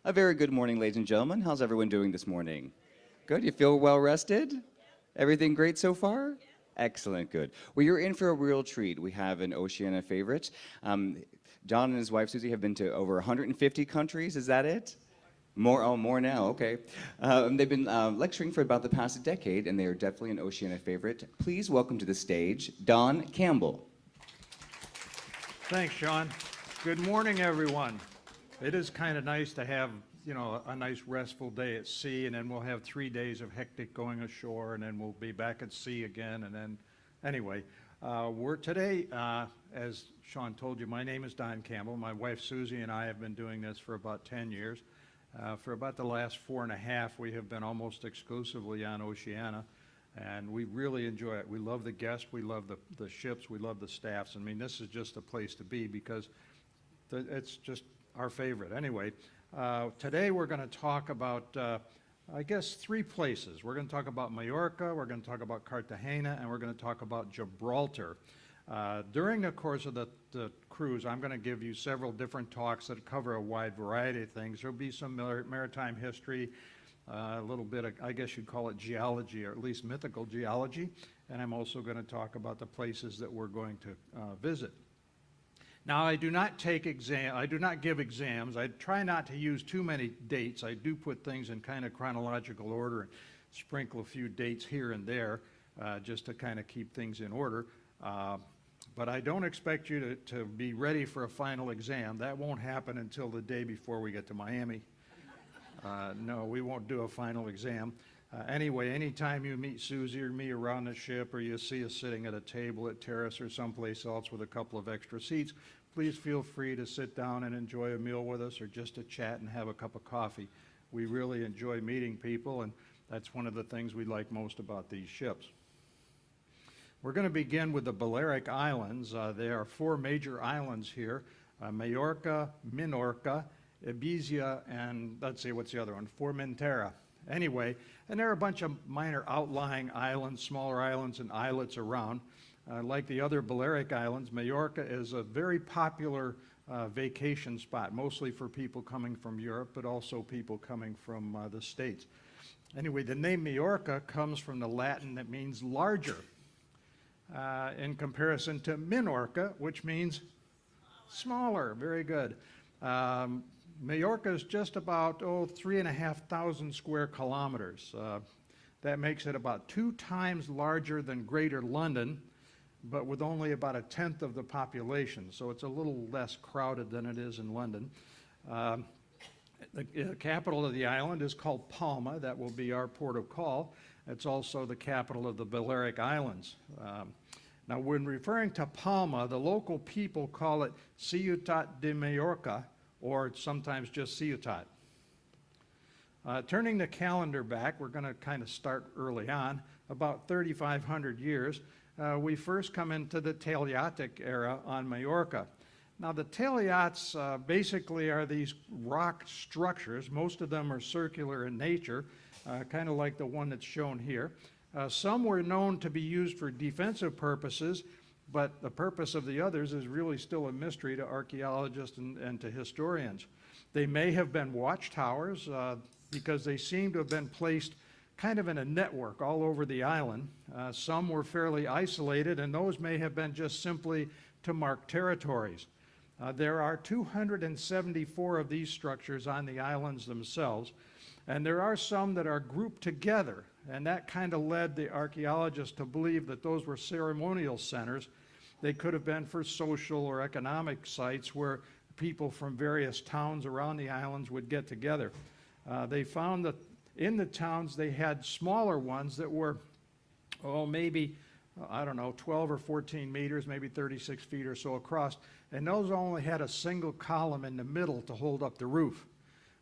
A very good morning, ladies and gentlemen. How's everyone doing this morning? Good? You feel well rested? Everything great so far? Excellent, good. Well, you're in for a real treat. We have an Oceania favorite. John and his wife Susie have been to over 150 countries. Is that it? More, oh, more now, okay. They've been lecturing for about the past decade, and they are definitely an Oceania favorite. Please welcome to the stage, Don Campbell. Thanks, Sean. Good morning, everyone. It is kind of nice to have, a nice restful day at sea, and then we'll have 3 days of hectic going ashore, and then we'll be back at sea again, and then, anyway. We're today, as Sean told you, my name is Don Campbell. My wife Susie and I have been doing this for about 10 years. For about the last 4.5, we have been almost exclusively on Oceania, and we really enjoy it. We love the guests, we love the ships, we love the staffs. I mean, this is just a place to be because it's just our favorite. Anyway, today we're going to talk about, I guess, 3 places. We're going to talk about Mallorca, we're going to talk about Cartagena, and we're going to talk about Gibraltar. During the course of the cruise, I'm going to give you several different talks that cover a wide variety of things. There'll be some maritime history, a little bit of, I guess you'd call it geology, or at least mythical geology, and I'm also going to talk about the places that we're going to visit. Now, I do not give exams. I try not to use too many dates. I do put things in kind of chronological order and sprinkle a few dates here and there just to kind of keep things in order. But I don't expect you to be ready for a final exam. That won't happen until the day before we get to Miami. No, we won't do a final exam. Anyway, anytime you meet Susie or me around the ship, or you see us sitting at a table at Terrace or someplace else with a couple of extra seats, please feel free to sit down and enjoy a meal with us, or just to chat and have a cup of coffee. We really enjoy meeting people, and that's one of the things we like most about these ships. We're going to begin with the Balearic Islands. There are 4 major islands here: Mallorca, Minorca, Ibiza, and let's see, what's the other one? Formentera. Anyway, and there are a bunch of minor outlying islands, smaller islands and islets around. Like the other Balearic Islands, Mallorca is a very popular vacation spot, mostly for people coming from Europe, but also people coming from the States. Anyway, the name Mallorca comes from the Latin that means larger, in comparison to Minorca, which means smaller. Very good. Mallorca is just about 3,500 square kilometers. That makes it about 2 times larger than Greater London, but with only about 1/10 of the population, so it's a little less crowded than it is in London. The capital of the island is called Palma. That will be our port of call. It's also the capital of the Balearic Islands. Now, when referring to Palma, the local people call it Ciutat de Mallorca, or sometimes just Ciutat. Turning the calendar back, we're going to kind of start early on, about 3,500 years. We first come into the Taliatic era on Mallorca. Now, the Taliats basically are these rock structures. Most of them are circular in nature, kind of like the one that's shown here. Some were known to be used for defensive purposes, but the purpose of the others is really still a mystery to archaeologists and to historians. They may have been watchtowers because they seem to have been placed kind of in a network all over the island. Some were fairly isolated, and those may have been just simply to mark territories. There are 274 of these structures on the islands themselves, and there are some that are grouped together, and that kind of led the archaeologists to believe that those were ceremonial centers. They could have been for social or economic sites where people from various towns around the islands would get together. They found that in the towns they had smaller ones that were, maybe, 12 or 14 meters, maybe 36 feet or so across, and those only had a single column in the middle to hold up the roof.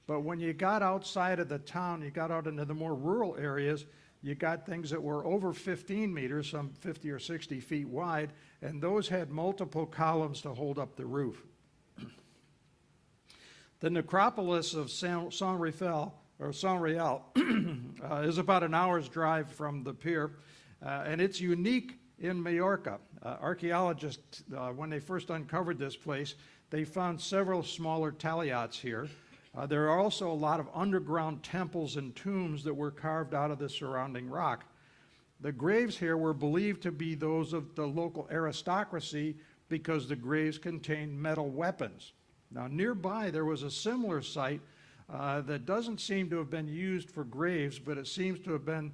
But when you got outside of the town, you got out into the more rural areas, you got things that were over 15 meters, some 50 or 60 feet wide, and those had multiple columns to hold up the roof. The necropolis of San Rafael is about an hour's drive from the pier, and it's unique in Mallorca. Archaeologists, when they first uncovered this place, they found several smaller taliots here. There are also a lot of underground temples and tombs that were carved out of the surrounding rock. The graves here were believed to be those of the local aristocracy because the graves contained metal weapons. Now, nearby there was a similar site that doesn't seem to have been used for graves, but it seems to have been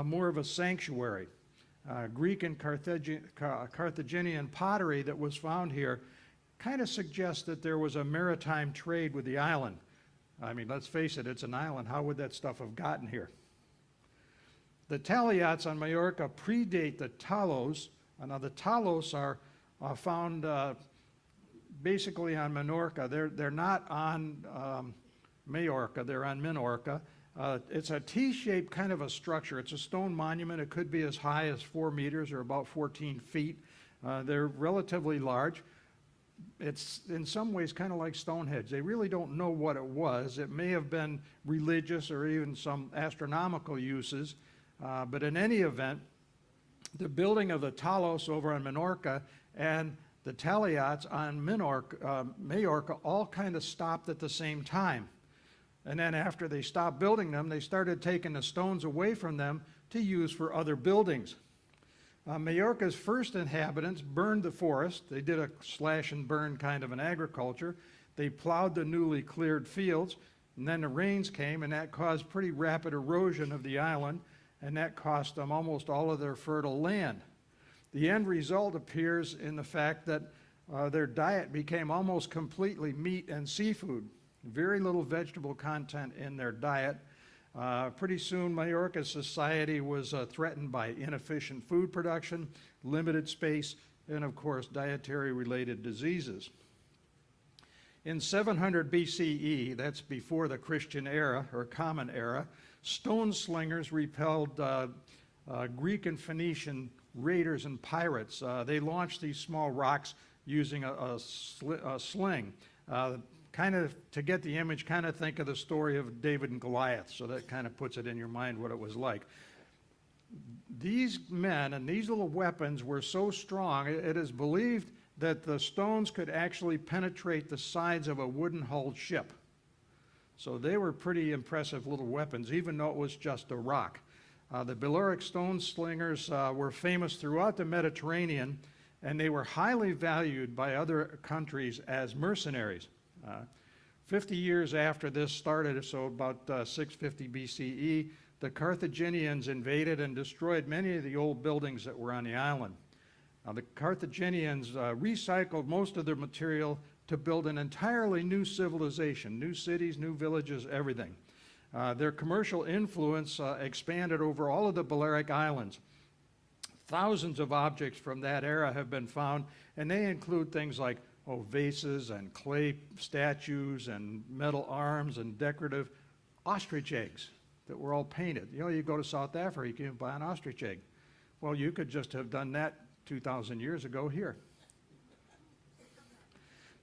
more of a sanctuary. Greek and Carthaginian pottery that was found here kind of suggests that there was a maritime trade with the island. I mean, let's face it, it's an island. How would that stuff have gotten here? The taliots on Mallorca predate the talos. Now, the talos are found basically on Menorca. They're not on Mallorca, they're on Minorca. It's a T-shaped kind of a structure. It's a stone monument. It could be as high as 4 meters or about 14 feet. They're relatively large. It's in some ways kind of like Stonehenge. They really don't know what it was. It may have been religious or even some astronomical uses. But in any event, the building of the talos over on Menorca and the taliots on Mallorca all kind of stopped at the same time. And then after they stopped building them, they started taking the stones away from them to use for other buildings. Mallorca's first inhabitants burned the forest. They did a slash and burn kind of an agriculture. They plowed the newly cleared fields, and then the rains came, and that caused pretty rapid erosion of the island, and that cost them almost all of their fertile land. The end result appears in the fact that their diet became almost completely meat and seafood. Very little vegetable content in their diet. Pretty soon, Mallorca's society was threatened by inefficient food production, limited space, and of course, dietary-related diseases. In 700 BCE, that's before the Christian era, or Common Era, stone slingers repelled Greek and Phoenician raiders and pirates. They launched these small rocks using a sling. Kind of, to get the image, kind of think of the story of David and Goliath, so that kind of puts it in your mind what it was like. These men and these little weapons were so strong, it is believed that the stones could actually penetrate the sides of a wooden-hulled ship. So they were pretty impressive little weapons, even though it was just a rock. The Balearic stone slingers were famous throughout the Mediterranean, and they were highly valued by other countries as mercenaries. 50 years after this started, so about 650 BCE, the Carthaginians invaded and destroyed many of the old buildings that were on the island. The Carthaginians recycled most of their material to build an entirely new civilization, new cities, new villages, everything. Their commercial influence expanded over all of the Balearic Islands. Thousands of objects from that era have been found, and they include things like vases and clay statues and metal arms and decorative ostrich eggs that were all painted. You know, you go to South Africa, you can buy an ostrich egg. Well, you could just have done that 2,000 years ago here.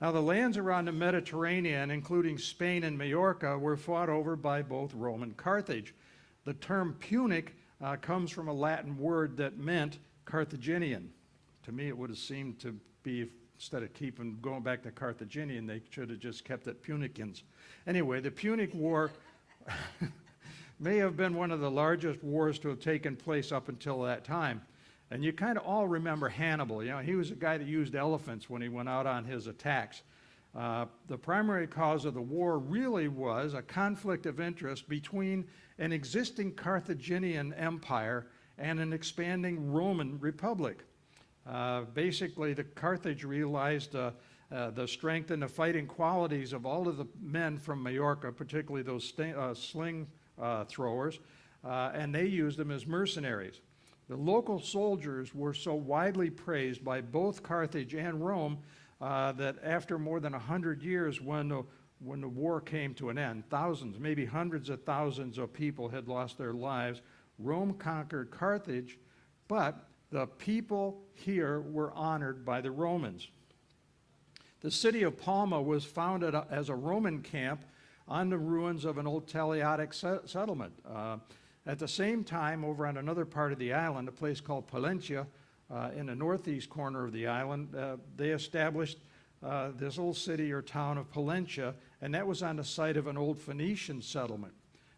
Now, the lands around the Mediterranean, including Spain and Mallorca, were fought over by both Rome and Carthage. The term Punic comes from a Latin word that meant Carthaginian. To me, it would have seemed to be, instead of going back to Carthaginian, they should have just kept it Punicans. Anyway, the Punic War may have been one of the largest wars to have taken place up until that time. And you kind of all remember Hannibal. You know, he was a guy that used elephants when he went out on his attacks. The primary cause of the war really was a conflict of interest between an existing Carthaginian empire and an expanding Roman republic. Basically, the Carthage realized the strength and the fighting qualities of all of the men from Mallorca, particularly those sling throwers, and they used them as mercenaries. The local soldiers were so widely praised by both Carthage and Rome that after more than 100 years, when the war came to an end, thousands, maybe hundreds of thousands of people had lost their lives. Rome conquered Carthage, but the people here were honored by the Romans. The city of Palma was founded as a Roman camp on the ruins of an old Taliotic settlement. At the same time, over on another part of the island, a place called Palencia, in the northeast corner of the island, they established this little city or town of Palencia and that was on the site of an old Phoenician settlement.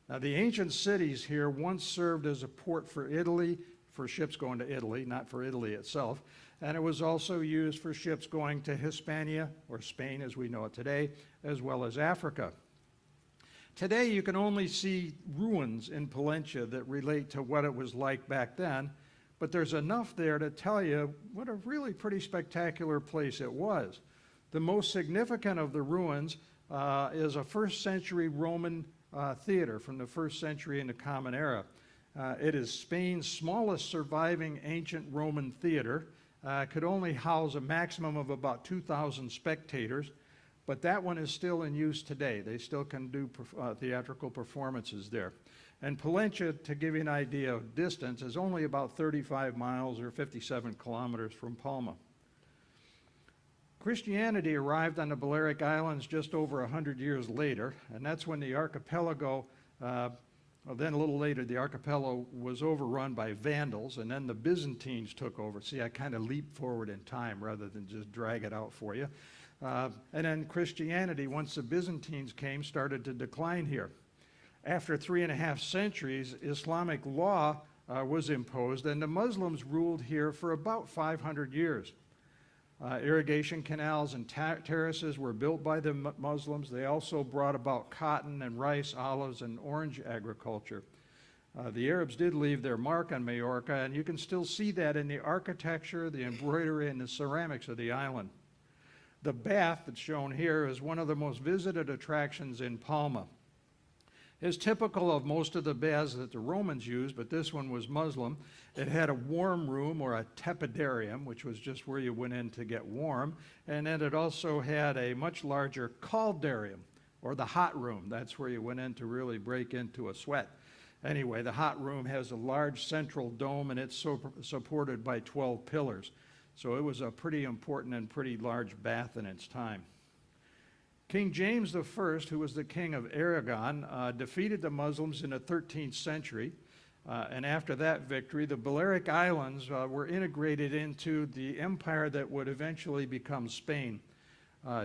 Now, the ancient cities here once served as a port for Italy, for ships going to Italy, not for Italy itself, and it was also used for ships going to Hispania, or Spain as we know it today, as well as Africa. Today, you can only see ruins in Palencia that relate to what it was like back then, but there's enough there to tell you what a really pretty spectacular place it was. The most significant of the ruins is a first century Roman theater from the first century in the Common Era. It is Spain's smallest surviving ancient Roman theater. Could only house a maximum of about 2,000 spectators, but that one is still in use today. They still can do theatrical performances there. And Palencia, to give you an idea of distance, is only about 35 miles or 57 kilometers from Palma. Christianity arrived on the Balearic Islands just over 100 years later, and that's when the archipelago, then a little later, the archipelago was overrun by Vandals, and then the Byzantines took over. See, I kind of leap forward in time rather than just drag it out for you. And then Christianity, once the Byzantines came, started to decline here. After 3.5 centuries, Islamic law was imposed, and the Muslims ruled here for about 500 years. Irrigation canals and terraces were built by the Muslims. They also brought about cotton and rice, olives, and orange agriculture. The Arabs did leave their mark on Mallorca, and you can still see that in the architecture, the embroidery, and the ceramics of the island. The bath that's shown here is one of the most visited attractions in Palma. It's typical of most of the baths that the Romans used, but this one was Muslim. It had a warm room, or a tepidarium, which was just where you went in to get warm. And then it also had a much larger caldarium, or the hot room. That's where you went in to really break into a sweat. Anyway, the hot room has a large central dome, and it's supported by 12 pillars. So it was a pretty important and pretty large bath in its time. King James I, who was the king of Aragon, defeated the Muslims in the 13th century. And after that victory, the Balearic Islands were integrated into the empire that would eventually become Spain.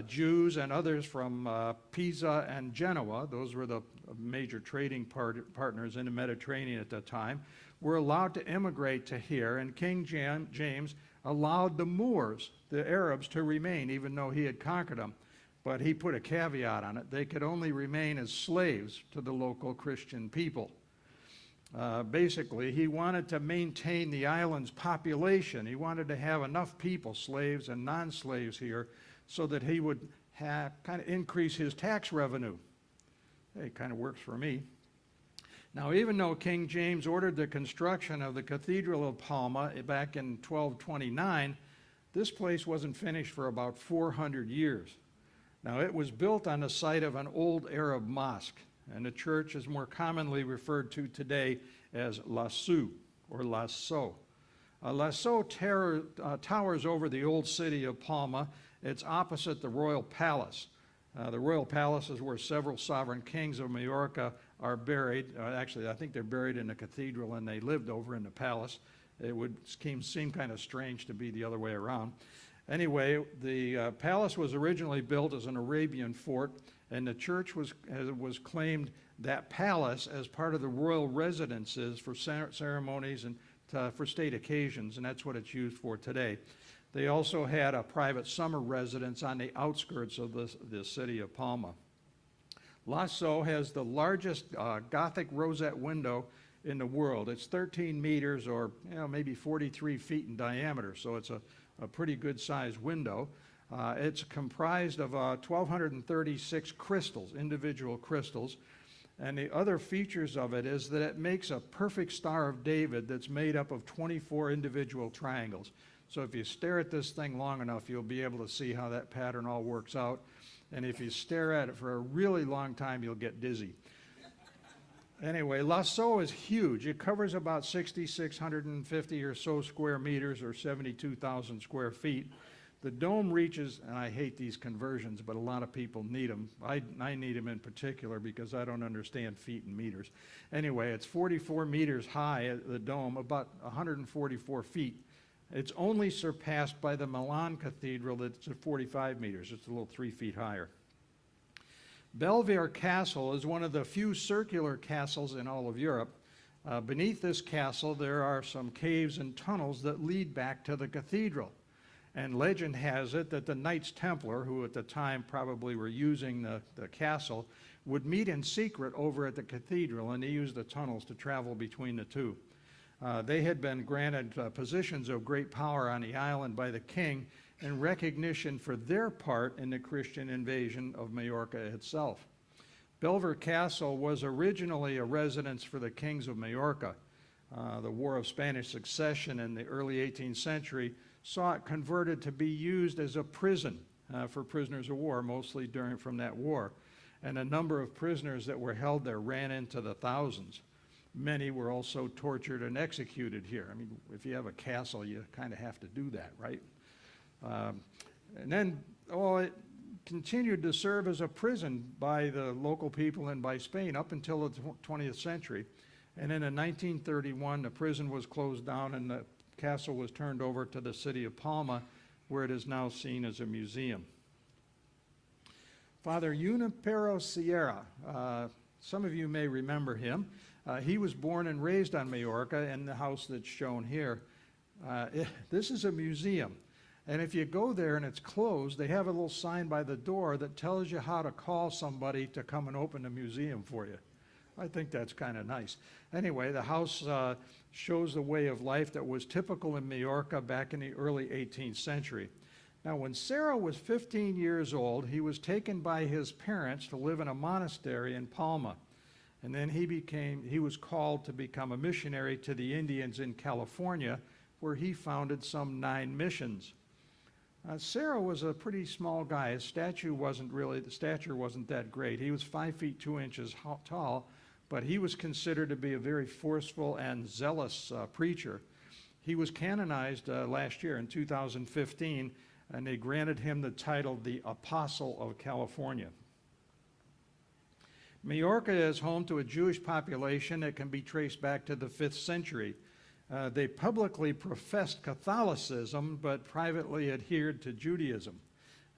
Jews and others from Pisa and Genoa, those were the major trading partners in the Mediterranean at that time, were allowed to immigrate to here, and King James allowed the Moors, the Arabs, to remain, even though he had conquered them. But he put a caveat on it. They could only remain as slaves to the local Christian people. Basically, he wanted to maintain the island's population. He wanted to have enough people, slaves and non-slaves here, so that he would kind of increase his tax revenue. Hey, it kind of works for me. Now, even though King James ordered the construction of the Cathedral of Palma back in 1229, this place wasn't finished for about 400 years. Now, it was built on the site of an old Arab mosque, and the church is more commonly referred to today as La Seu, or La Sau. La Sau towers over the old city of Palma. It's opposite the Royal Palace. The Royal Palace is where several sovereign kings of Mallorca are buried. Actually, I think they're buried in the cathedral, and they lived over in the palace. It would seem kind of strange to be the other way around. Anyway, the palace was originally built as an Arabian fort, and the church was claimed that palace as part of the royal residences for ceremonies and for state occasions, and that's what it's used for today. They also had a private summer residence on the outskirts of the city of Palma. La Sau has the largest Gothic rosette window in the world. It's 13 meters, or maybe 43 feet in diameter, so it's a pretty good sized window. It's comprised of 1,236 crystals, individual crystals, and the other features of it is that it makes a perfect Star of David that's made up of 24 individual triangles. So if you stare at this thing long enough, you'll be able to see how that pattern all works out. And if you stare at it for a really long time, you'll get dizzy. Anyway, La Sau is huge. It covers about 6,650 or so square meters, or 72,000 square feet. The dome reaches, and I hate these conversions, but a lot of people need them. I need them in particular because I don't understand feet and meters. Anyway, it's 44 meters high at the dome, about 144 feet. It's only surpassed by the Milan Cathedral that's at 45 meters. It's a little 3 feet higher. Belvedere Castle is one of the few circular castles in all of Europe. Beneath this castle, there are some caves and tunnels that lead back to the cathedral. And legend has it that the Knights Templar, who at the time probably were using the castle, would meet in secret over at the cathedral, and they used the tunnels to travel between the two. They had been granted positions of great power on the island by the king in recognition for their part in the Christian invasion of Mallorca itself. Belvedere Castle was originally a residence for the kings of Mallorca. The War of Spanish Succession in the early 18th century saw it converted to be used as a prison for prisoners of war, mostly from that war. And a number of prisoners that were held there ran into the thousands. Many were also tortured and executed here. I mean, if you have a castle, you kind of have to do that, right? And then, it continued to serve as a prison by the local people and by Spain up until the 20th century. And then in 1931, the prison was closed down and the castle was turned over to the city of Palma, where it is now seen as a museum. Father Junipero Sierra, some of you may remember him. He was born and raised on Mallorca in the house that's shown here. This is a museum. And if you go there and it's closed, they have a little sign by the door that tells you how to call somebody to come and open the museum for you. I think that's kind of nice. Anyway, the house shows the way of life that was typical in Mallorca back in the early 18th century. Now, when Sarah was 15 years old, he was taken by his parents to live in a monastery in Palma. And then he was called to become a missionary to the Indians in California, where he founded some 9 missions. Sarah was a pretty small guy. The stature wasn't that great. He was 5 feet 2 inches tall, but he was considered to be a very forceful and zealous preacher. He was canonized last year in 2015, and they granted him the title the Apostle of California. Mallorca is home to a Jewish population that can be traced back to the 5th century. They publicly professed Catholicism, but privately adhered to Judaism.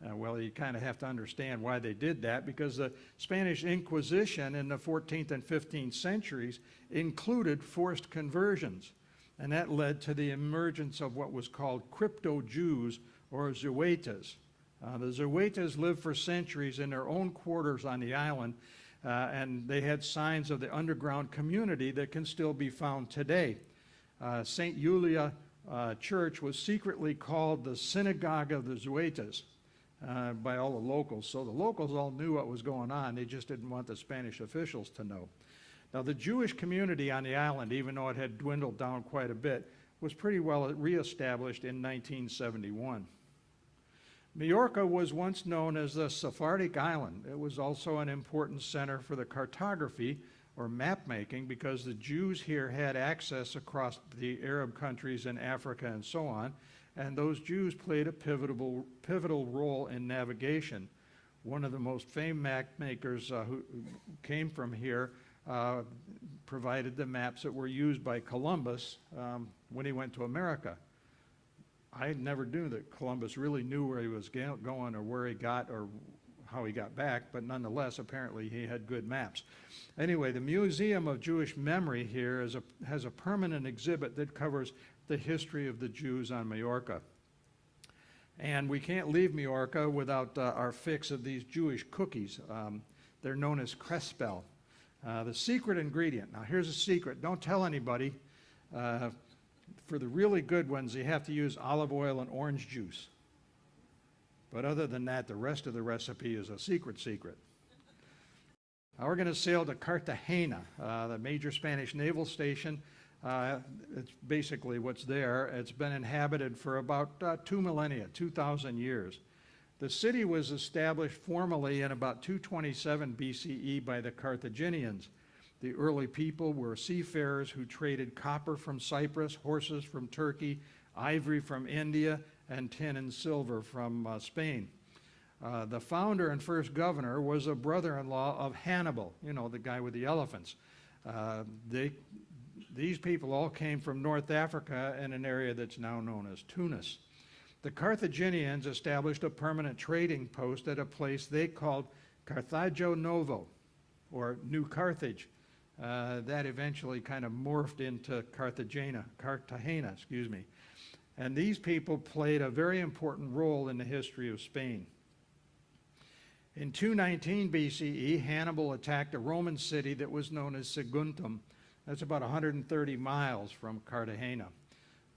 Well, you kind of have to understand why they did that, because the Spanish Inquisition in the 14th and 15th centuries included forced conversions, and that led to the emergence of what was called crypto-Jews, or Zuetas. The Zuetas lived for centuries in their own quarters on the island, and they had signs of the underground community that can still be found today. St. Julia Church was secretly called the Synagogue of the Zuetas by all the locals. So the locals all knew what was going on. They just didn't want the Spanish officials to know. Now, the Jewish community on the island, even though it had dwindled down quite a bit, was pretty well reestablished in 1971. Mallorca was once known as the Sephardic Island. It was also an important center for the cartography, or map making, because the Jews here had access across the Arab countries in Africa and so on, and those Jews played a pivotal role in navigation. One of the most famed map makers who came from here provided the maps that were used by Columbus when he went to America. I never knew that Columbus really knew where he was going, or where he got, or how he got back, but nonetheless, apparently he had good maps. Anyway, the Museum of Jewish Memory here has a permanent exhibit that covers the history of the Jews on Mallorca. And we can't leave Mallorca without our fix of these Jewish cookies. They're known as Crespel. The secret ingredient, now here's a secret, don't tell anybody. For the really good ones, you have to use olive oil and orange juice. But other than that, the rest of the recipe is a secret. Now we're going to sail to Cartagena, the major Spanish naval station. It's basically what's there. It's been inhabited for about 2 millennia, 2,000 years. The city was established formally in about 227 BCE by the Carthaginians. The early people were seafarers who traded copper from Cyprus, horses from Turkey, ivory from India, and tin and silver from Spain. The founder and first governor was a brother-in-law of Hannibal, the guy with the elephants. These people all came from North Africa in an area that's now known as Tunis. The Carthaginians established a permanent trading post at a place they called Carthago Novo, or New Carthage. That eventually kind of morphed into Cartagena, excuse me. And these people played a very important role in the history of Spain. In 219 BCE, Hannibal attacked a Roman city that was known as Saguntum. That's about 130 miles from Cartagena.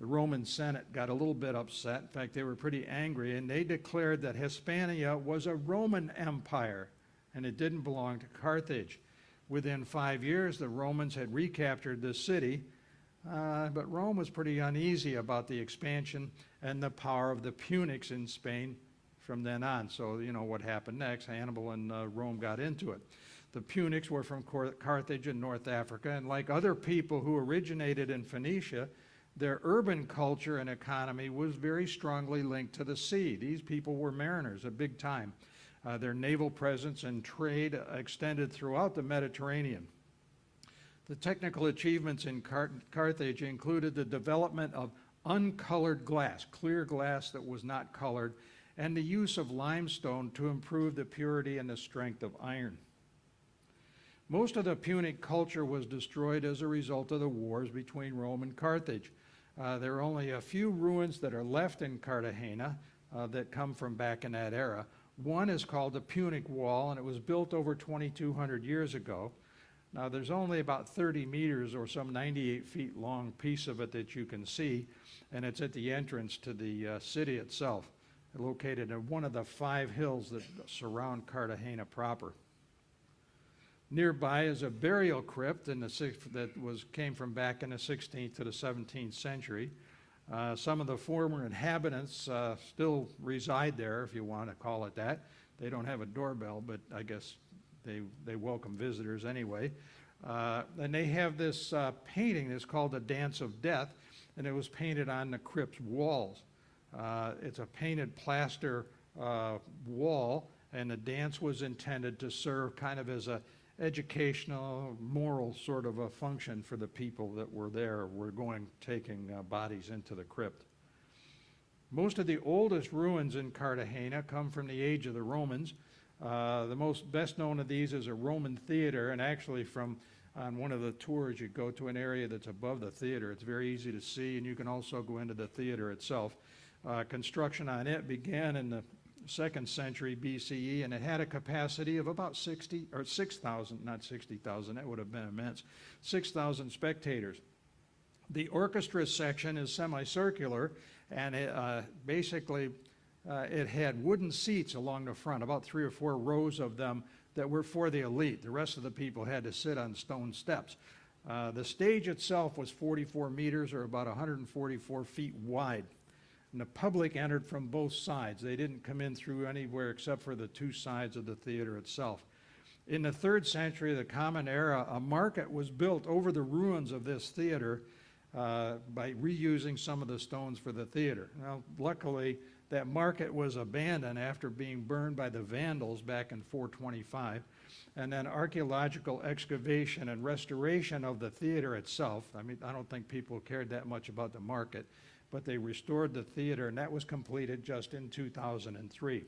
The Roman Senate got a little bit upset. In fact, they were pretty angry, and they declared that Hispania was a Roman empire, and it didn't belong to Carthage. Within 5 years, the Romans had recaptured the city, but Rome was pretty uneasy about the expansion and the power of the Punics in Spain from then on. So, you know what happened next. Hannibal and Rome got into it. The Punics were from Carthage in North Africa, and like other people who originated in Phoenicia, their urban culture and economy was very strongly linked to the sea. These people were mariners at big time. Their naval presence and trade extended throughout the Mediterranean. The technical achievements in Carthage included the development of uncolored glass, clear glass that was not colored, and the use of limestone to improve the purity and the strength of iron. Most of the Punic culture was destroyed as a result of the wars between Rome and Carthage. There are only a few ruins that are left in Cartagena that come from back in that era. One is called the Punic Wall, and it was built over 2,200 years ago. Now, there's only about 30 meters or some 98 feet long piece of it that you can see, and it's at the entrance to the city itself, located in one of the 5 hills that surround Cartagena proper. Nearby is a burial crypt that came from back in the 16th to the 17th century. Some of the former inhabitants still reside there, if you want to call it that. They don't have a doorbell, but I guess they welcome visitors anyway. And they have this painting that's called the Dance of Death, and it was painted on the crypt's walls. It's a painted plaster wall, and the dance was intended to serve kind of as a educational, moral sort of a function for the people that were there, taking bodies into the crypt. Most of the oldest ruins in Cartagena come from the age of the Romans. The best known of these is a Roman theater, and actually on one of the tours you go to an area that's above the theater. It's very easy to see, and you can also go into the theater itself. Construction on it began in the 2nd century BCE, and it had a capacity of about 6,000, not 60,000, that would have been immense, 6,000 spectators. The orchestra section is semicircular, and it had wooden seats along the front, about 3 or 4 rows of them that were for the elite. The rest of the people had to sit on stone steps. The stage itself was 44 meters, or about 144 feet wide. And the public entered from both sides. They didn't come in through anywhere except for the 2 sides of the theater itself. In the 3rd century, the Common Era, a market was built over the ruins of this theater by reusing some of the stones for the theater. Now, luckily, that market was abandoned after being burned by the Vandals back in 425. And then archaeological excavation and restoration of the theater itself. I mean, I don't think people cared that much about the market, but they restored the theater, and that was completed just in 2003.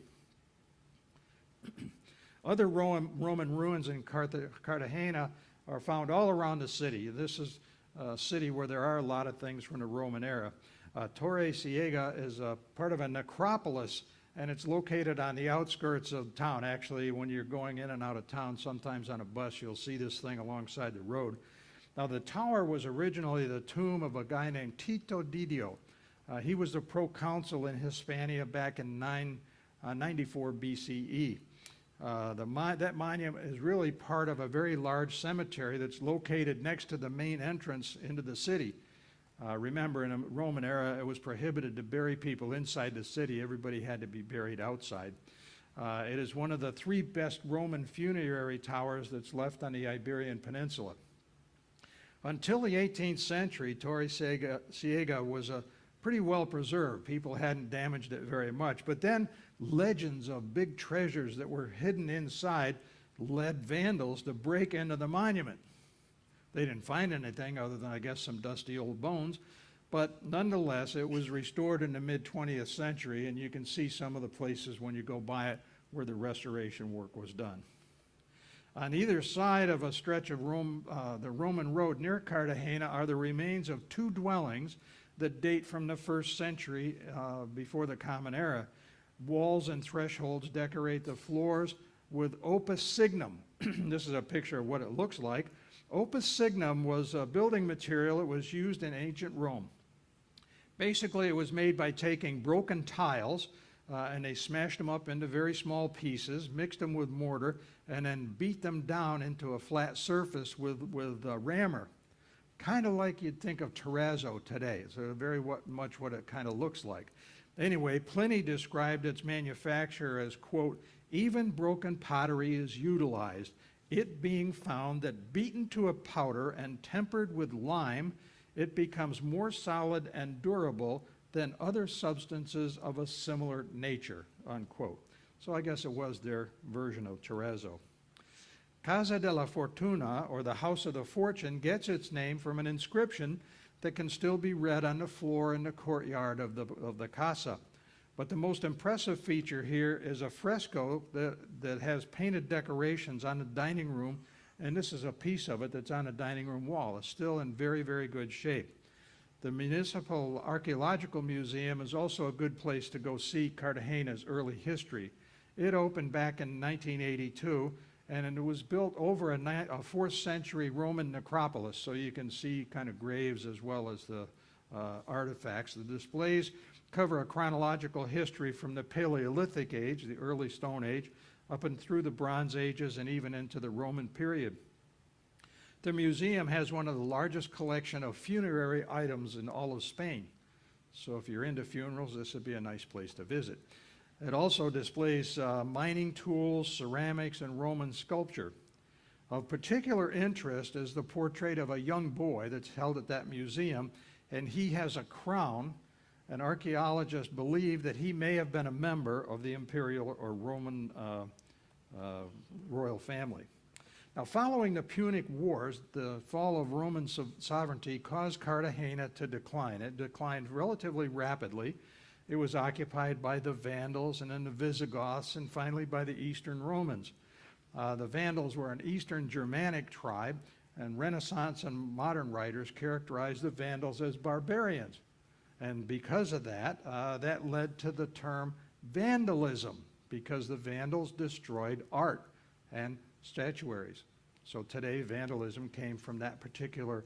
Other Roman ruins in Cartagena are found all around the city. This is a city where there are a lot of things from the Roman era. Torre Ciega is a part of a necropolis, and it's located on the outskirts of town. Actually, when you're going in and out of town, sometimes on a bus, you'll see this thing alongside the road. Now, the tower was originally the tomb of a guy named Tito Didio. He was the proconsul in Hispania back in 94 BCE. That monument is really part of a very large cemetery that's located next to the main entrance into the city. Remember, in the Roman era, it was prohibited to bury people inside the city. Everybody had to be buried outside. It is one of the 3 best Roman funerary towers that's left on the Iberian Peninsula. Until the 18th century, Torre Ciega was pretty well preserved. People hadn't damaged it very much. But then legends of big treasures that were hidden inside led vandals to break into the monument. They didn't find anything other than, I guess, some dusty old bones. But nonetheless, it was restored in the mid-20th century, and you can see some of the places when you go by it where the restoration work was done. On either side of a stretch of the Roman road near Cartagena are the remains of two dwellings that date from the 1st century before the Common Era. Walls and thresholds decorate the floors with opus signum. This is a picture of what it looks like. Opus signum was a building material that was used in ancient Rome. Basically, it was made by taking broken tiles, and they smashed them up into very small pieces, mixed them with mortar, and then beat them down into a flat surface with rammer. Kind of like you'd think of terrazzo today. It's very much what it kind of looks like. Anyway, Pliny described its manufacture as, quote, even broken pottery is utilized, it being found that beaten to a powder and tempered with lime, it becomes more solid and durable than other substances of a similar nature, unquote. So I guess it was their version of terrazzo. Casa de la Fortuna, or the House of the Fortune, gets its name from an inscription that can still be read on the floor in the courtyard of the casa. But the most impressive feature here is a fresco that has painted decorations on the dining room, and this is a piece of it that's on the dining room wall. It's still in very, very good shape. The Municipal Archaeological Museum is also a good place to go see Cartagena's early history. It opened back in 1982, and it was built over a 4th century Roman necropolis, so you can see kind of graves as well as the artifacts. The displays cover a chronological history from the Paleolithic Age, the early Stone Age, up and through the Bronze Ages and even into the Roman period. The museum has one of the largest collection of funerary items in all of Spain. So if you're into funerals, this would be a nice place to visit. It also displays mining tools, ceramics, and Roman sculpture. Of particular interest is the portrait of a young boy that's held at that museum, and he has a crown. And archaeologists believe that he may have been a member of the imperial or Roman royal family. Now, following the Punic Wars, the fall of Roman sovereignty caused Cartagena to decline. It declined relatively rapidly. It was occupied by the Vandals and then the Visigoths and finally by the Eastern Romans. The Vandals were an Eastern Germanic tribe, and Renaissance and modern writers characterized the Vandals as barbarians. And because of that, that led to the term vandalism, because the Vandals destroyed art and statuaries. So today, vandalism came from that particular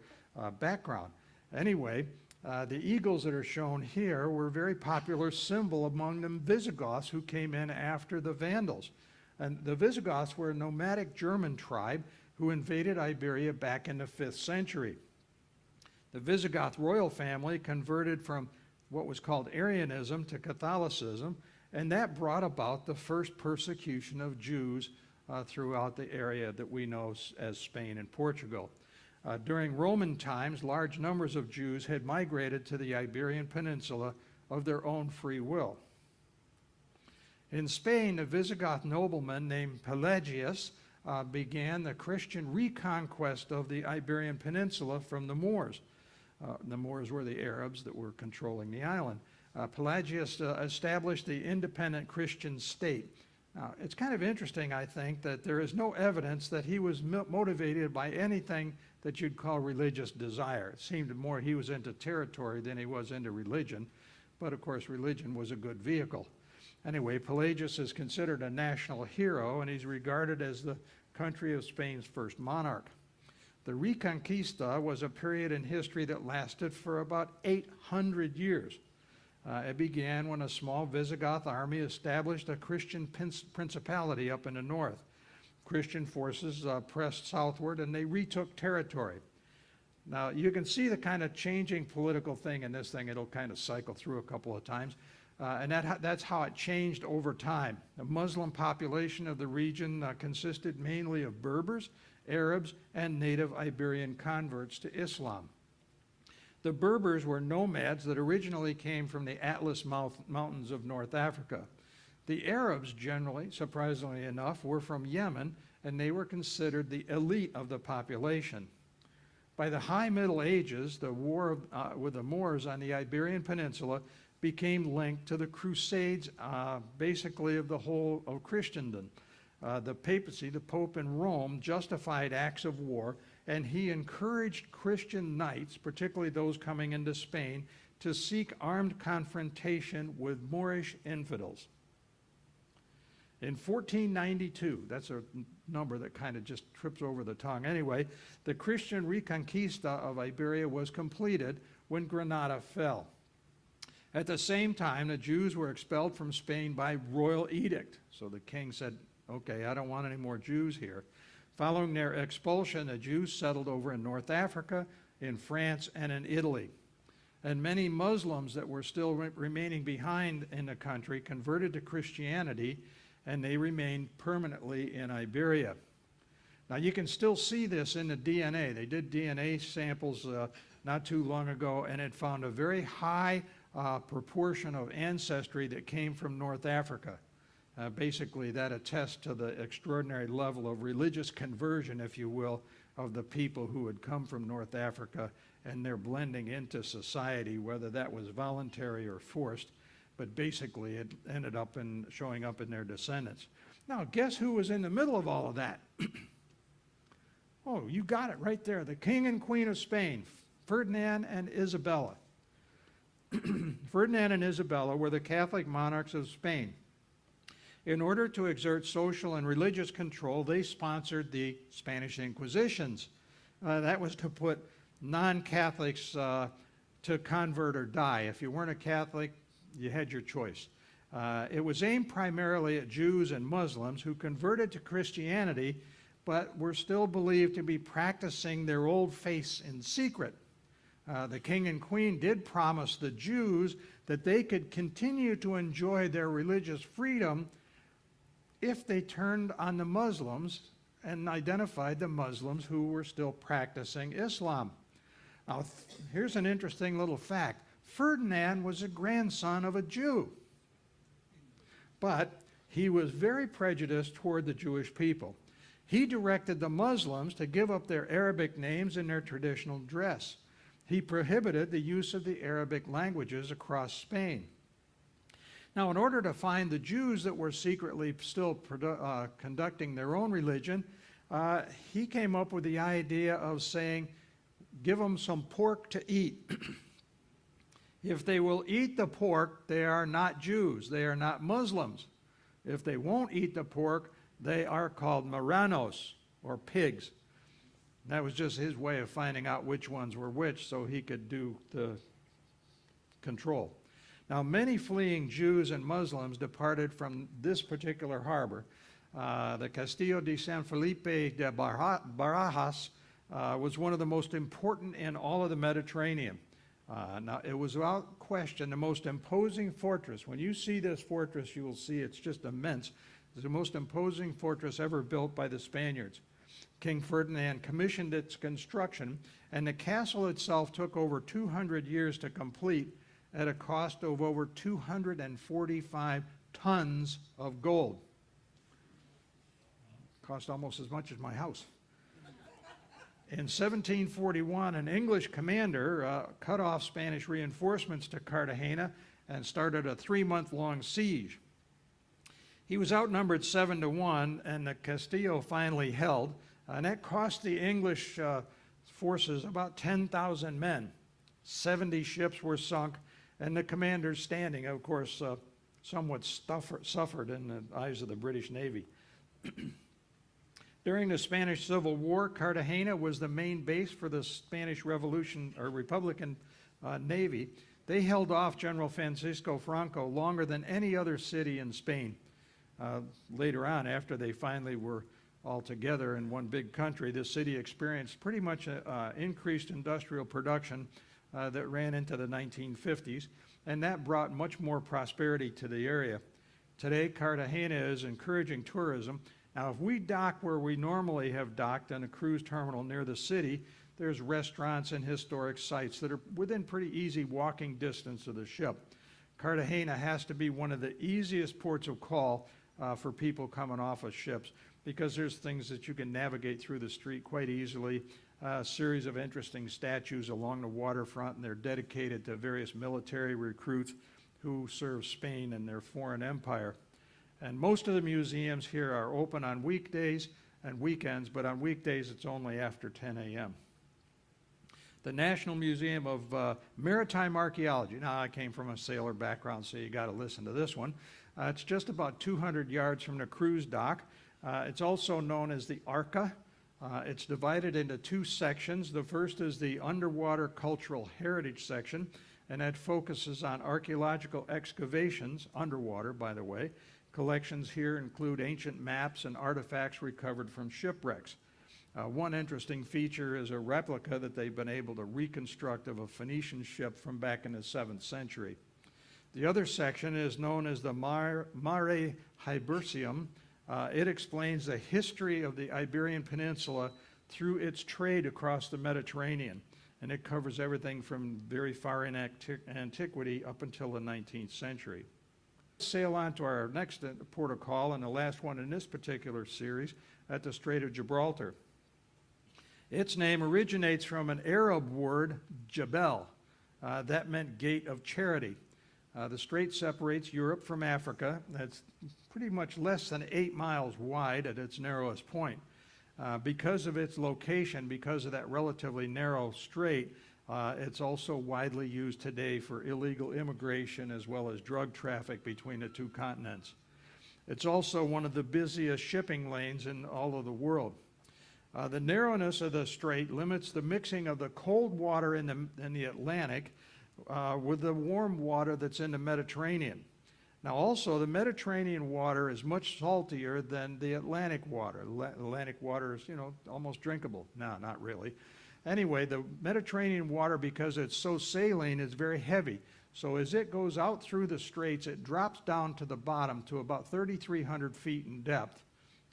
background. Anyway, the eagles that are shown here were a very popular symbol among the Visigoths who came in after the Vandals. And the Visigoths were a nomadic German tribe who invaded Iberia back in the 5th century. The Visigoth royal family converted from what was called Arianism to Catholicism, and that brought about the first persecution of Jews throughout the area that we know as Spain and Portugal. During Roman times, large numbers of Jews had migrated to the Iberian Peninsula of their own free will. In Spain, a Visigoth nobleman named Pelagius began the Christian reconquest of the Iberian Peninsula from the Moors. The Moors were the Arabs that were controlling the island. Pelagius established the independent Christian state. Now, it's kind of interesting, I think, that there is no evidence that he was motivated by anything that you'd call religious desire. It seemed more he was into territory than he was into religion, but of course religion was a good vehicle. Anyway, Pelagius is considered a national hero, and he's regarded as the country of Spain's first monarch. The Reconquista was a period in history that lasted for about 800 years. It began when a small Visigoth army established a Christian principality up in the north. Christian forces pressed southward and they retook territory. Now, you can see the kind of changing political thing in this thing. It'll kind of cycle through a couple of times. And that's how it changed over time. The Muslim population of the region consisted mainly of Berbers, Arabs, and native Iberian converts to Islam. The Berbers were nomads that originally came from the Atlas Mountains of North Africa. The Arabs generally, surprisingly enough, were from Yemen, and they were considered the elite of the population. By the High Middle Ages, the war with the Moors on the Iberian Peninsula became linked to the Crusades, basically of the whole of Christendom. The papacy, the Pope in Rome, justified acts of war, and he encouraged Christian knights, particularly those coming into Spain, to seek armed confrontation with Moorish infidels. In 1492, that's a number that kind of just trips over the tongue. Anyway, the Christian reconquista of Iberia was completed when Granada fell. At the same time, the Jews were expelled from Spain by royal edict. So the king said, okay, I don't want any more Jews here. Following their expulsion, the Jews settled over in North Africa, in France, and in Italy. And many Muslims that were still remaining behind in the country converted to Christianity, and they remained permanently in Iberia. Now you can still see this in the DNA. They did DNA samples not too long ago, and it found a very high proportion of ancestry that came from North Africa. Basically, that attests to the extraordinary level of religious conversion, if you will, of the people who had come from North Africa, and they're blending into society, whether that was voluntary or forced, but basically it ended up showing up in their descendants. Now, guess who was in the middle of all of that? Oh, you got it right there. The King and Queen of Spain, Ferdinand and Isabella. Ferdinand and Isabella were the Catholic monarchs of Spain. In order to exert social and religious control, they sponsored the Spanish Inquisitions. That was to put non-Catholics to convert or die. If you weren't a Catholic, you had your choice. It was aimed primarily at Jews and Muslims who converted to Christianity, but were still believed to be practicing their old faiths in secret. The king and queen did promise the Jews that they could continue to enjoy their religious freedom if they turned on the Muslims and identified the Muslims who were still practicing Islam. Now, here's an interesting little fact. Ferdinand was a grandson of a Jew, but he was very prejudiced toward the Jewish people. He directed the Muslims to give up their Arabic names and their traditional dress. He prohibited the use of the Arabic languages across Spain. Now, in order to find the Jews that were secretly still conducting their own religion, he came up with the idea of saying, give them some pork to eat. If they will eat the pork, they are not Jews. They are not Muslims. If they won't eat the pork, they are called marranos, or pigs. That was just his way of finding out which ones were which so he could do the control. Now, many fleeing Jews and Muslims departed from this particular harbor. The Castillo de San Felipe de Barajas was one of the most important in all of the Mediterranean. Now, it was without question the most imposing fortress. When you see this fortress, you will see it's just immense. It's the most imposing fortress ever built by the Spaniards. King Ferdinand commissioned its construction, and the castle itself took over 200 years to complete at a cost of over 245 tons of gold. Cost almost as much as my house. In 1741, an English commander cut off Spanish reinforcements to Cartagena and started a 3-month-long siege. He was outnumbered 7-1, and the Castillo finally held, and that cost the English forces about 10,000 men. 70 ships were sunk, and the commanders standing, of course, somewhat suffered in the eyes of the British Navy. During the Spanish Civil War, Cartagena was the main base for the Spanish Revolution, or Republican Navy. They held off General Francisco Franco longer than any other city in Spain. Later on, after they finally were all together in one big country, the city experienced pretty much increased industrial production that ran into the 1950s, and that brought much more prosperity to the area. Today, Cartagena is encouraging tourism. Now, if we dock where we normally have docked on a cruise terminal near the city, there's restaurants and historic sites that are within pretty easy walking distance of the ship. Cartagena has to be one of the easiest ports of call for people coming off of ships, because there's things that you can navigate through the street quite easily, a series of interesting statues along the waterfront, and they're dedicated to various military recruits who served Spain and their foreign empire. And most of the museums here are open on weekdays and weekends, but on weekdays it's only after 10 a.m. The National Museum of Maritime Archaeology. Now, I came from a sailor background, so you got to listen to this one. It's just about 200 yards from the cruise dock. It's also known as the ARCA. It's divided into two sections. The first is the Underwater Cultural Heritage section, and that focuses on archaeological excavations, underwater, by the way. Collections here include ancient maps and artifacts recovered from shipwrecks. One interesting feature is a replica that they've been able to reconstruct of a Phoenician ship from back in the 7th century. The other section is known as the Mare Ibersium. It explains the history of the Iberian Peninsula through its trade across the Mediterranean, and it covers everything from very far in antiquity up until the 19th century. Let's sail on to our next port of call, and the last one in this particular series, at the Strait of Gibraltar. Its name originates from an Arab word, Jebel. That meant gate of charity. The strait separates Europe from Africa. That's pretty much less than 8 miles wide at its narrowest point. Because of its location, because of that relatively narrow strait, it's also widely used today for illegal immigration as well as drug traffic between the two continents. It's also one of the busiest shipping lanes in all of the world. The narrowness of the strait limits the mixing of the cold water in the Atlantic with the warm water that's in the Mediterranean. Now also, the Mediterranean water is much saltier than the Atlantic water. Atlantic water is, almost drinkable. No, not really. Anyway, the Mediterranean water, because it's so saline, is very heavy. So as it goes out through the straits, it drops down to the bottom to about 3,300 feet in depth,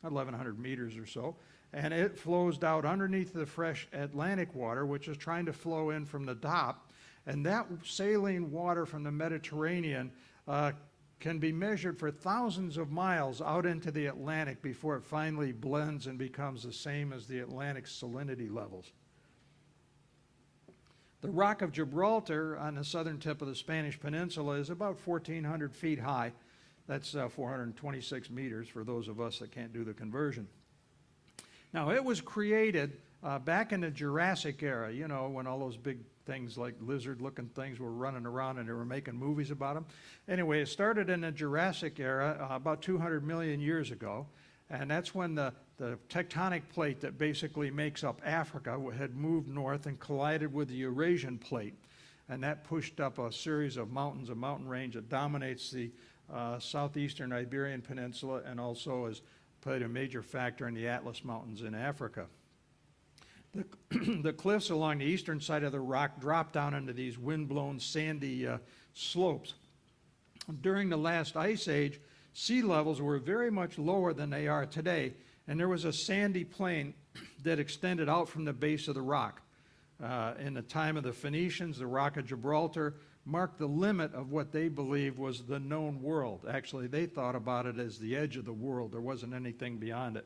1,100 meters or so, and it flows out underneath the fresh Atlantic water, which is trying to flow in from the top. And that saline water from the Mediterranean can be measured for thousands of miles out into the Atlantic before it finally blends and becomes the same as the Atlantic salinity levels. The Rock of Gibraltar on the southern tip of the Spanish Peninsula is about 1,400 feet high. That's 426 meters for those of us that can't do the conversion. Now, it was created back in the Jurassic era, when all those big things like lizard-looking things were running around and they were making movies about them. Anyway, it started in the Jurassic era about 200 million years ago, and that's when the tectonic plate that basically makes up Africa had moved north and collided with the Eurasian plate, and that pushed up a series of mountains, a mountain range that dominates the southeastern Iberian Peninsula and also has played a major factor in the Atlas Mountains in Africa. The cliffs along the eastern side of the rock drop down into these wind-blown sandy slopes. During the last ice age, sea levels were very much lower than they are today, and there was a sandy plain that extended out from the base of the rock. In the time of the Phoenicians, the Rock of Gibraltar marked the limit of what they believed was the known world. Actually, they thought about it as the edge of the world. There wasn't anything beyond it.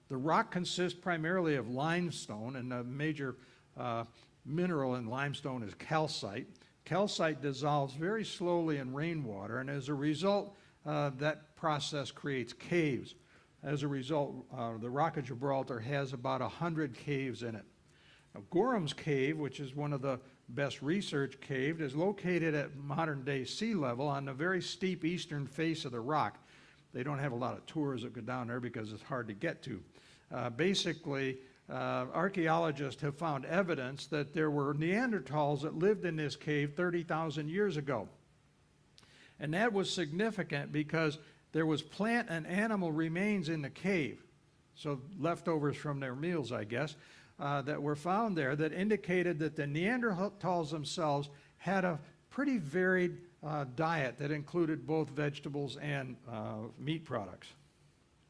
The rock consists primarily of limestone, and the major mineral in limestone is calcite. Calcite dissolves very slowly in rainwater, and as a result, that process creates caves. As a result, the Rock of Gibraltar has about 100 caves in it. Now, Gorham's Cave, which is one of the best researched caves, is located at modern-day sea level on the very steep eastern face of the rock. They don't have a lot of tours that go down there because it's hard to get to. Basically, archaeologists have found evidence that there were Neanderthals that lived in this cave 30,000 years ago. And that was significant because there was plant and animal remains in the cave, so leftovers from their meals, I guess, that were found there that indicated that the Neanderthals themselves had a pretty varied diet that included both vegetables and meat products,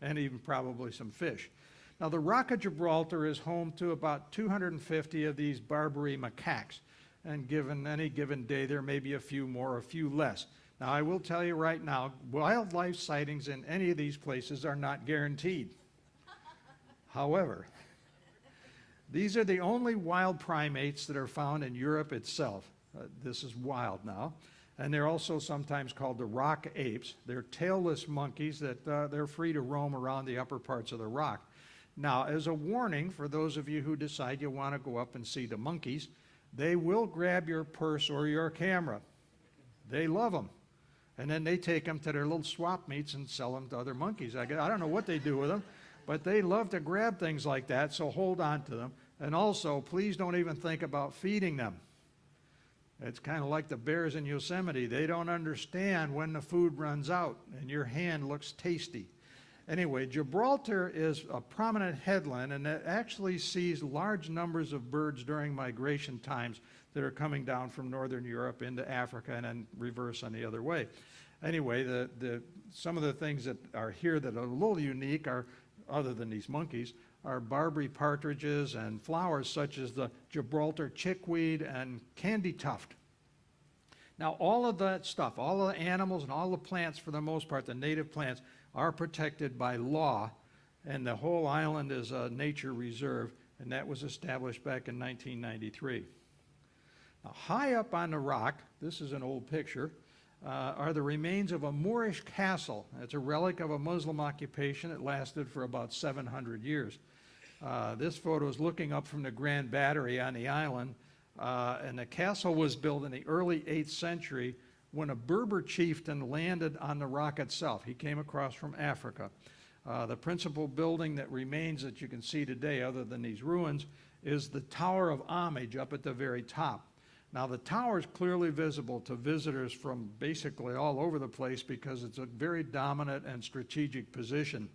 and even probably some fish. Now, the Rock of Gibraltar is home to about 250 of these Barbary macaques, and given any given day, there may be a few more, a few less. Now, I will tell you right now, wildlife sightings in any of these places are not guaranteed. However, these are the only wild primates that are found in Europe itself. This is wild now. And they're also sometimes called the rock apes. They're tailless monkeys that they're free to roam around the upper parts of the rock. Now, as a warning for those of you who decide you want to go up and see the monkeys, they will grab your purse or your camera. They love them. And then they take them to their little swap meets and sell them to other monkeys. I don't know what they do with them, but they love to grab things like that, so hold on to them. And also, please don't even think about feeding them. It's kind of like the bears in Yosemite. They don't understand when the food runs out and your hand looks tasty. Anyway, Gibraltar is a prominent headland, and it actually sees large numbers of birds during migration times that are coming down from northern Europe into Africa and then reverse on the other way. Anyway, some of the things that are here that are a little unique are, other than these monkeys, are Barbary partridges and flowers such as the Gibraltar chickweed and candy tuft. Now, all of that stuff, all of the animals and all the plants, for the most part, the native plants, are protected by law, and the whole island is a nature reserve, and that was established back in 1993. Now, high up on the rock, this is an old picture, are the remains of a Moorish castle. It's a relic of a Muslim occupation. It lasted for about 700 years. This photo is looking up from the Grand Battery on the island, and the castle was built in the early 8th century when a Berber chieftain landed on the rock itself. He came across from Africa. The principal building that remains that you can see today, other than these ruins, is the Tower of Homage up at the very top. Now, the tower is clearly visible to visitors from basically all over the place because it's a very dominant and strategic position.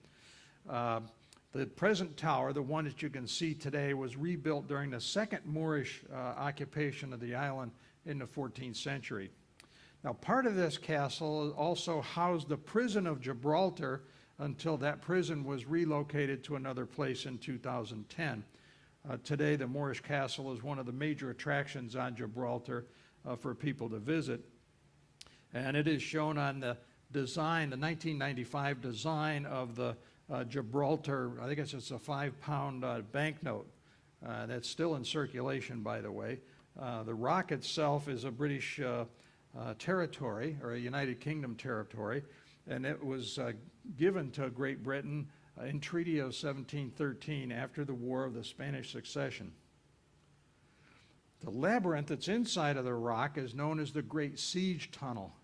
The present tower, the one that you can see today, was rebuilt during the second Moorish occupation of the island in the 14th century. Now, part of this castle also housed the prison of Gibraltar until that prison was relocated to another place in 2010. Today, the Moorish Castle is one of the major attractions on Gibraltar for people to visit. And it is shown on the design, the 1995 design of the Gibraltar, I think it's a 5-pound banknote. That's still in circulation, by the way. The rock itself is a British territory, or a United Kingdom territory, and it was given to Great Britain in Treaty of 1713 after the War of the Spanish Succession. The labyrinth that's inside of the rock is known as the Great Siege Tunnel.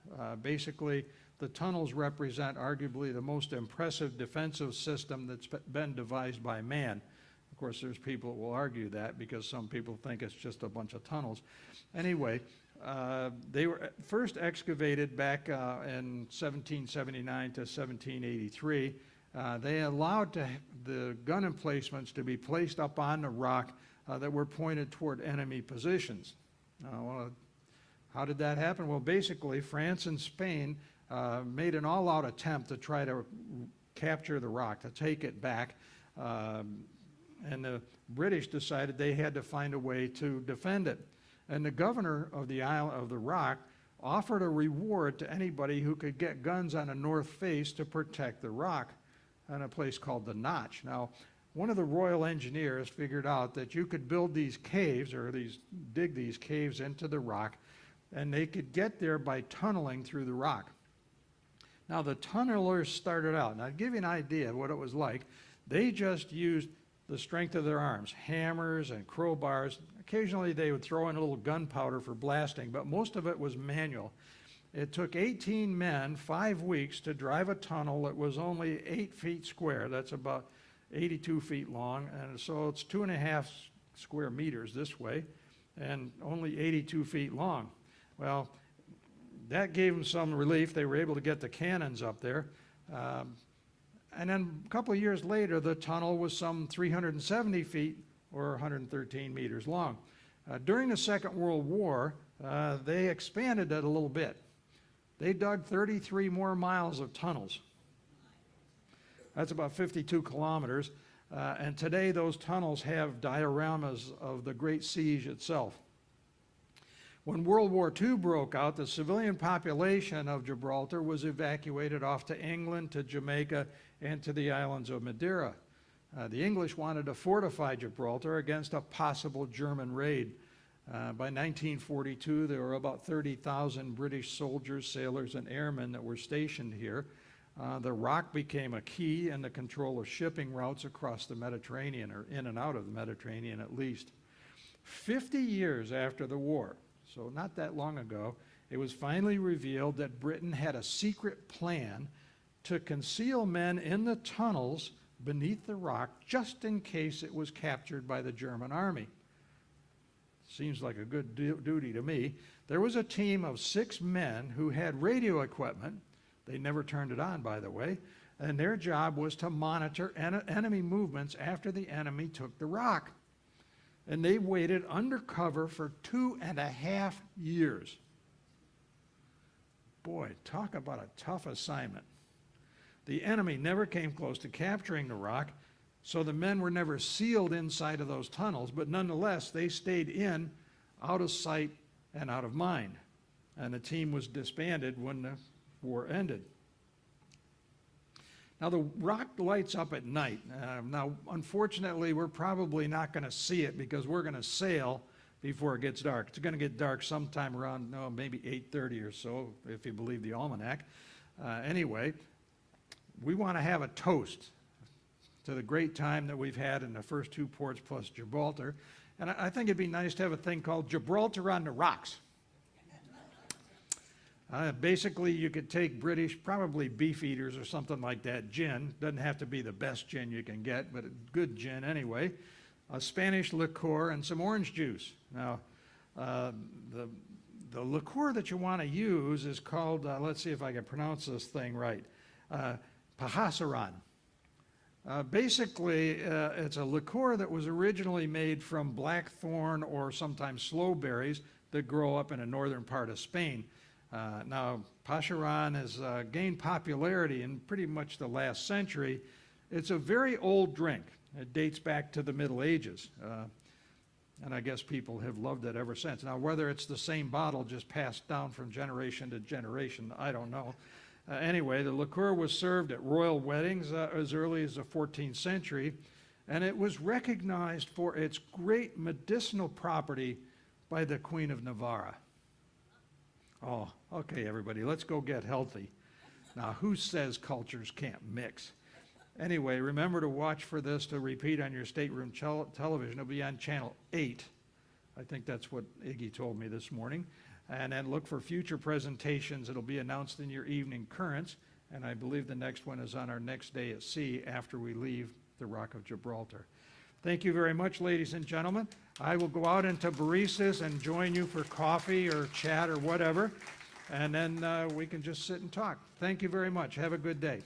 Basically, the tunnels represent arguably the most impressive defensive system that's been devised by man. Of course, there's people that will argue that because some people think it's just a bunch of tunnels. Anyway, they were first excavated back in 1779 to 1783. They allowed the gun emplacements to be placed up on the rock that were pointed toward enemy positions. How did that happen? Well, basically, France and Spain made an all-out attempt to try to capture the rock, to take it back, and the British decided they had to find a way to defend it. And the governor of the island of the rock offered a reward to anybody who could get guns on the north face to protect the rock on a place called the Notch. Now, one of the Royal Engineers figured out that you could build these caves, or dig these caves into the rock, and they could get there by tunneling through the rock. Now, the tunnelers started out, now to give you an idea of what it was like, they just used the strength of their arms, hammers and crowbars. Occasionally they would throw in a little gunpowder for blasting, but most of it was manual. It took 18 men 5 weeks to drive a tunnel that was only 8 feet square. That's about 82 feet long, and so it's 2.5 square meters this way, and only 82 feet long. Well, that gave them some relief. They were able to get the cannons up there. And then a couple of years later, the tunnel was some 370 feet, or 113 meters long. During the Second World War, they expanded it a little bit. They dug 33 more miles of tunnels. That's about 52 kilometers. And today, those tunnels have dioramas of the Great Siege itself. When World War II broke out, the civilian population of Gibraltar was evacuated off to England, to Jamaica, and to the islands of Madeira. The English wanted to fortify Gibraltar against a possible German raid. By 1942, there were about 30,000 British soldiers, sailors, and airmen that were stationed here. The rock became a key in the control of shipping routes across the Mediterranean, or in and out of the Mediterranean at least. 50 years after the war, so not that long ago, it was finally revealed that Britain had a secret plan to conceal men in the tunnels beneath the rock just in case it was captured by the German army. Seems like a good duty to me. There was a team of 6 men who had radio equipment. They never turned it on, by the way. And their job was to monitor enemy movements after the enemy took the rock. And they waited undercover for 2.5 years. Boy, talk about a tough assignment. The enemy never came close to capturing the rock, so the men were never sealed inside of those tunnels, but nonetheless, they stayed in, out of sight and out of mind. And the team was disbanded when the war ended. Now, the rock lights up at night. Now, unfortunately, we're probably not going to see it because we're going to sail before it gets dark. It's going to get dark sometime around, maybe 8:30 or so, if you believe the almanac. Anyway, we want to have a toast to the great time that we've had in the first 2 ports plus Gibraltar. And I think it'd be nice to have a thing called Gibraltar on the Rocks. Basically, you could take British, probably Beefeaters or something like that, gin. Doesn't have to be the best gin you can get, but a good gin anyway. A Spanish liqueur and some orange juice. Now, the liqueur that you want to use is called, let's see if I can pronounce this thing right, Pajasaran. Basically, it's a liqueur that was originally made from blackthorn or sometimes sloe berries that grow up in a northern part of Spain. Now, Pajasaran has gained popularity in pretty much the last century. It's a very old drink. It dates back to the Middle Ages. And I guess people have loved it ever since. Now, whether it's the same bottle just passed down from generation to generation, I don't know. Anyway, the liqueur was served at royal weddings as early as the 14th century, and it was recognized for its great medicinal property by the Queen of Navarre. Oh, okay, everybody, let's go get healthy. Now, who says cultures can't mix? Anyway, remember to watch for this to repeat on your stateroom television. It'll be on channel 8. I think that's what Iggy told me this morning. And then look for future presentations. It'll be announced in your evening currents. And I believe the next one is on our next day at sea after we leave the Rock of Gibraltar. Thank you very much, ladies and gentlemen. I will go out into Baristas and join you for coffee or chat or whatever. And then we can just sit and talk. Thank you very much. Have a good day.